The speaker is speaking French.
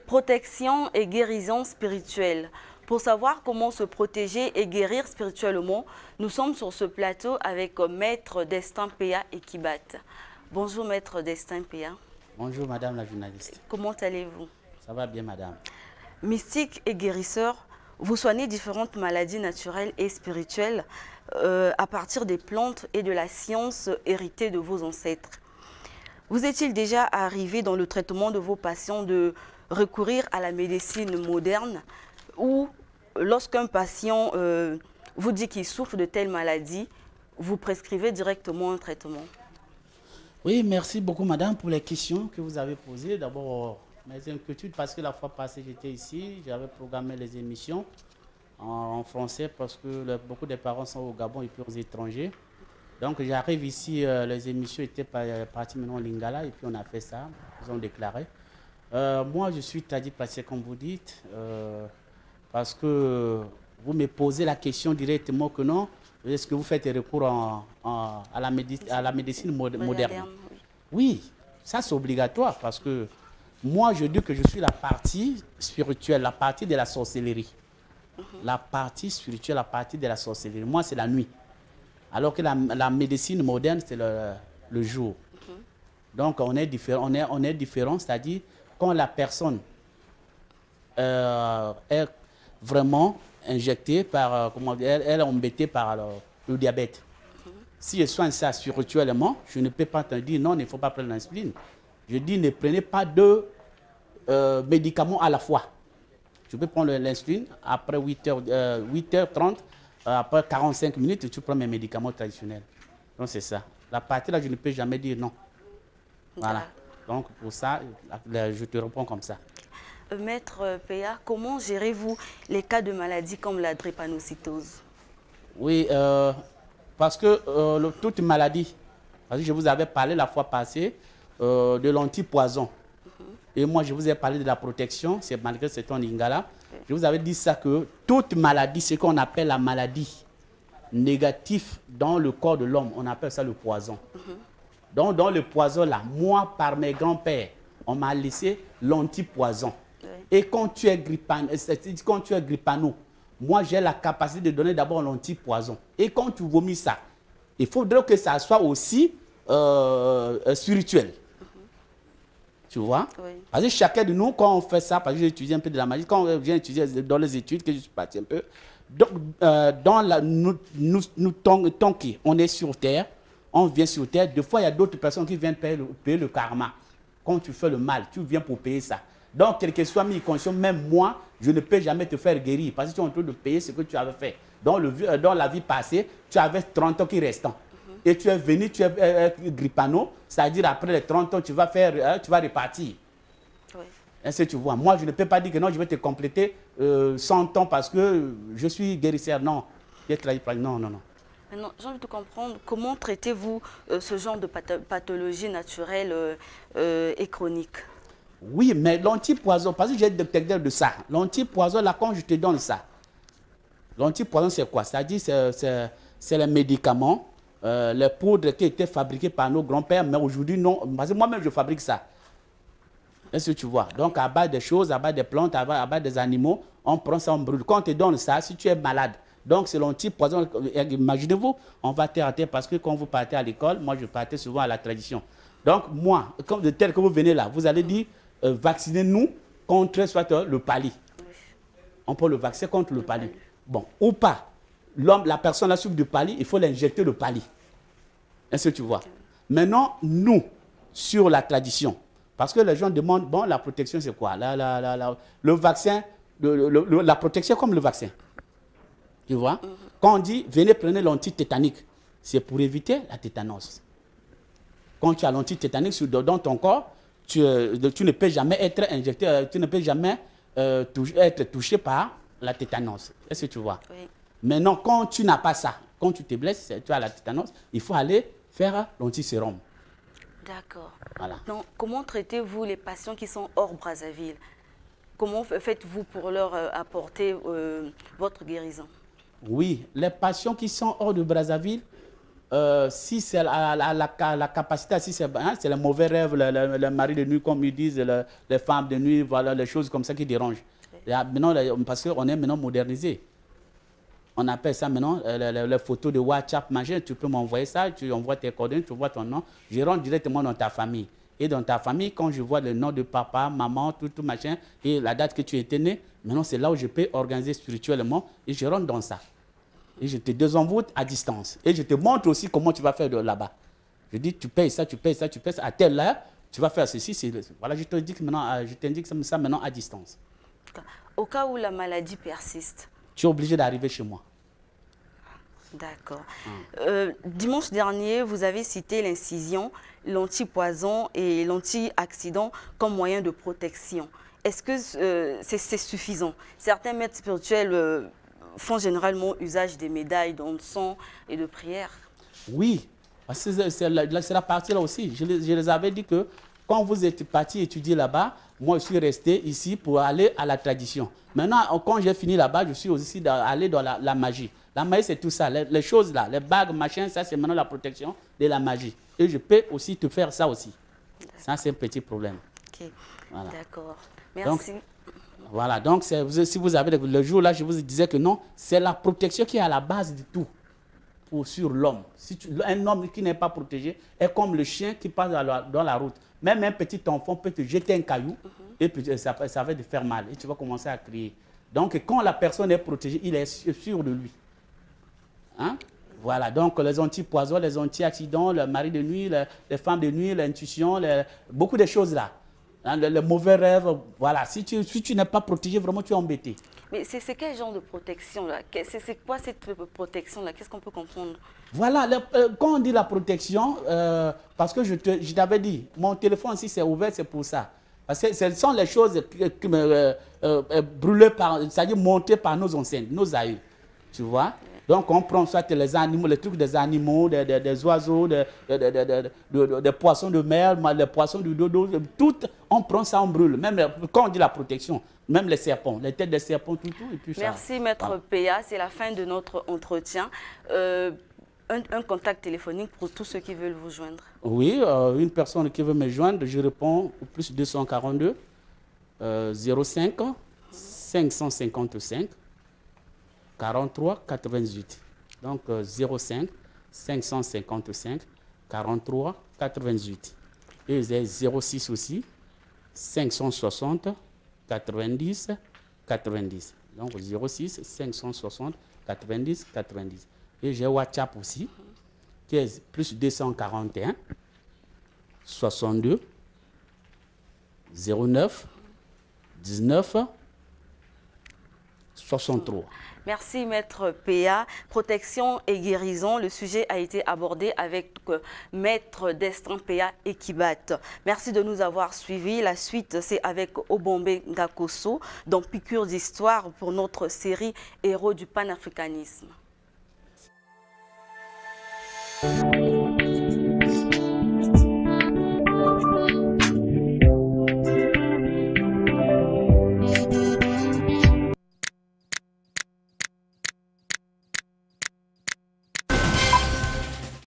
Protection et guérison spirituelle. Pour savoir comment se protéger et guérir spirituellement, nous sommes sur ce plateau avec Maître Destin Péa et Kibat. Bonjour Maître Destin Péa. Bonjour Madame la journaliste. Comment allez-vous? Ça va bien Madame. Mystique et guérisseur, vous soignez différentes maladies naturelles et spirituelles à partir des plantes et de la science héritée de vos ancêtres. Vous est-il déjà arrivé dans le traitement de vos patients de recourir à la médecine moderne ou lorsqu'un patient vous dit qu'il souffre de telle maladie, vous prescrivez directement un traitement? Oui, merci beaucoup Madame pour les questions que vous avez posées. D'abord, mes inquiétudes parce que la fois passée j'étais ici, j'avais programmé les émissions en français parce que beaucoup de parents sont au Gabon et puis aux étrangers. Donc j'arrive ici, les émissions étaient parties maintenant en Lingala et puis on a fait ça, ils ont déclaré. Moi je suis tradipraticien comme vous dites, parce que vous me posez la question directement que non, est-ce que vous faites recours à la médecine moderne? Oui, ça c'est obligatoire parce que moi je dis que je suis la partie spirituelle, la partie de la sorcellerie. La partie spirituelle, la partie de la sorcellerie. Moi c'est la nuit. Alors que la médecine moderne, c'est le jour. Donc, on est différent, c'est-à-dire quand la personne est vraiment injectée par, elle est embêtée par le diabète. Si je soigne ça spirituellement, je ne peux pas te dire non, il ne faut pas prendre l'insuline. Je dis ne prenez pas deux médicaments à la fois. Je peux prendre l'insuline après 8h30. Après 45 minutes, tu prends mes médicaments traditionnels. Donc, c'est ça. La partie là, je ne peux jamais dire non. Voilà. Donc, pour ça, je te réponds comme ça. Maître Péa, comment gérez-vous les cas de maladies comme la drépanocytose? Oui, parce que toute maladie, parce que je vous avais parlé la fois passée de l'antipoison. Et moi, je vous ai parlé de la protection, c'est malgré que c'est en Lingala. Je vous avais dit ça que toute maladie, ce qu'on appelle la maladie négative dans le corps de l'homme, on appelle ça le poison. Donc, dans le poison là, moi, par mes grands-pères, on m'a laissé l'antipoison. Et quand tu es grippano, moi, j'ai la capacité de donner d'abord l'antipoison. Et quand tu vomis ça, il faudrait que ça soit aussi spirituel. Tu vois? Oui. Parce que chacun de nous, quand on fait ça, parce que j'ai étudié un peu de la magie, quand on vient étudier dans les études, que je suis parti un peu, donc, tant qu'on est sur Terre, on vient sur Terre, des fois, il y a d'autres personnes qui viennent payer le karma. Quand tu fais le mal, tu viens pour payer ça. Donc, quel que soit mes conscience, même moi, je ne peux jamais te faire guérir, parce que tu es en train de payer ce que tu avais fait. Dans la vie passée, tu avais 30 ans qui restent. Et tu es venu, tu es grippano, c'est-à-dire après les 30 ans, tu vas repartir. Oui. Est-ce que tu vois? Moi, je ne peux pas dire que non, je vais te compléter 100 ans parce que je suis guérisseur. Non, non, non, non. Maintenant, j'ai envie de comprendre, comment traitez-vous ce genre de pathologie naturelle et chronique? Oui, mais l'antipoison, parce que j'ai détecté de ça. L'antipoison, là, quand je te donne ça, l'antipoison, c'est quoi? C'est-à-dire, c'est les médicaments. Les poudres qui étaient fabriquées par nos grands-pères, mais aujourd'hui non, parce que moi-même je fabrique ça. Est-ce que tu vois? Donc à base des choses, à base des plantes, à base des animaux, on prend ça, on brûle. Quand on te donne ça, si tu es malade, donc c'est l'antipoison. Imaginez-vous, on va te parce que quand vous partez à l'école, moi je partais souvent à la tradition. Donc moi, tel que vous venez là, vous allez dire, vaccinez-nous contre soit le palu. On peut le vacciner contre le palu. Bon, ou pas. La personne la souffre du palu, il faut l'injecter le palu. Est-ce que tu vois? Maintenant, nous, sur la tradition, parce que les gens demandent, bon, la protection, c'est quoi? Le vaccin, la protection comme le vaccin. Tu vois? Quand on dit, venez prendre l'antitétanique, c'est pour éviter la tétanos. Quand tu as l'antitétanique dans ton corps, tu ne peux jamais être injecté, tu ne peux jamais être touché par la tétanos. Est-ce que tu vois? Oui. Maintenant, quand tu n'as pas ça, quand tu te blesses, tu as la tétanos, il faut aller faire l'antisérum. D'accord. Voilà. Donc, comment traitez-vous les patients qui sont hors Brazzaville? Comment faites-vous pour leur apporter votre guérison? Oui, les patients qui sont hors de Brazzaville, si c'est la capacité, si c'est le mauvais rêve, le mari de nuit, comme ils disent, les femmes de nuit, voilà, les choses comme ça qui dérangent. Maintenant, parce qu'on est maintenant modernisé. On appelle ça maintenant les photos de WhatsApp, machin. Tu peux m'envoyer ça, tu envoies tes coordonnées, tu vois ton nom. Je rentre directement dans ta famille. Et dans ta famille, quand je vois le nom de papa, maman, tout machin, et la date que tu étais né, maintenant c'est là où je peux organiser spirituellement et je rentre dans ça. Et je te désenvoûte à distance. Et je te montre aussi comment tu vas faire de là-bas. Je dis, tu payes ça, tu payes ça, tu payes ça. À telle heure, tu vas faire ceci. Voilà, je t'indique ça maintenant à distance. Au cas où la maladie persiste. Tu es obligé d'arriver chez moi. D'accord. Dimanche dernier, vous avez cité l'incision, l'antipoison et l'anti-accident comme moyen de protection. Est-ce que c'est suffisant? Certains maîtres spirituels font généralement usage des médailles d'encens et de prières. Oui, parce que c'est la partie là aussi. Je les avais dit que quand vous êtes parti étudier là-bas, moi je suis resté ici pour aller à la tradition. Maintenant, quand j'ai fini là-bas, je suis aussi allé dans la magie. La magie, c'est tout ça. Les choses là, les bagues, machin, ça c'est maintenant la protection de la magie. Et je peux aussi te faire ça aussi. Ça, c'est un petit problème. Ok, voilà. D'accord. Merci. Donc, voilà, donc si vous avez le jour là, je vous disais que non, c'est la protection qui est à la base de tout sur l'homme. Un homme qui n'est pas protégé est comme le chien qui passe dans la route. Même un petit enfant peut te jeter un caillou et puis ça va te faire mal et tu vas commencer à crier. Donc quand la personne est protégée, il est sûr de lui. Hein? Voilà, donc les anti-poisons, les anti-accidents, le mari de nuit, les femmes de nuit, l'intuition, beaucoup de choses là. Hein, le mauvais rêve, voilà. Si tu n'es pas protégé, vraiment tu es embêté. Mais c'est quel genre de protection là? C'est quoi cette protection là? Qu'est-ce qu'on peut comprendre? Voilà, quand on dit la protection, parce que je t'avais dit, mon téléphone si c'est ouvert, c'est pour ça. Parce que ce sont les choses brûlées c'est-à-dire montées par nos ancêtres, nos aïeux. Tu vois? Donc on prend soit les animaux, les trucs des animaux, des oiseaux, des poissons de mer, les poissons du dodo, tout, on prend ça, on brûle. Même quand on dit la protection, même les serpents, les têtes des serpents, tout. Et puis merci, ça. Maître voilà. Péa, c'est la fin de notre entretien. Un contact téléphonique pour tous ceux qui veulent vous joindre. Oui, une personne qui veut me joindre, je réponds au plus 242 05 555 43 88. Donc 05 555 43 88. Et 06 aussi 560 90 90. Donc 06 560 90 90. Et j'ai WhatsApp aussi, qui est plus 241 62 09 19 63. Merci Maître Péa. Protection et guérison, le sujet a été abordé avec Maître Destin Péa Ekibat. Merci de nous avoir suivis. La suite, c'est avec Obombe Ngakoso, dans Piqûre d'Histoire pour notre série Héros du panafricanisme.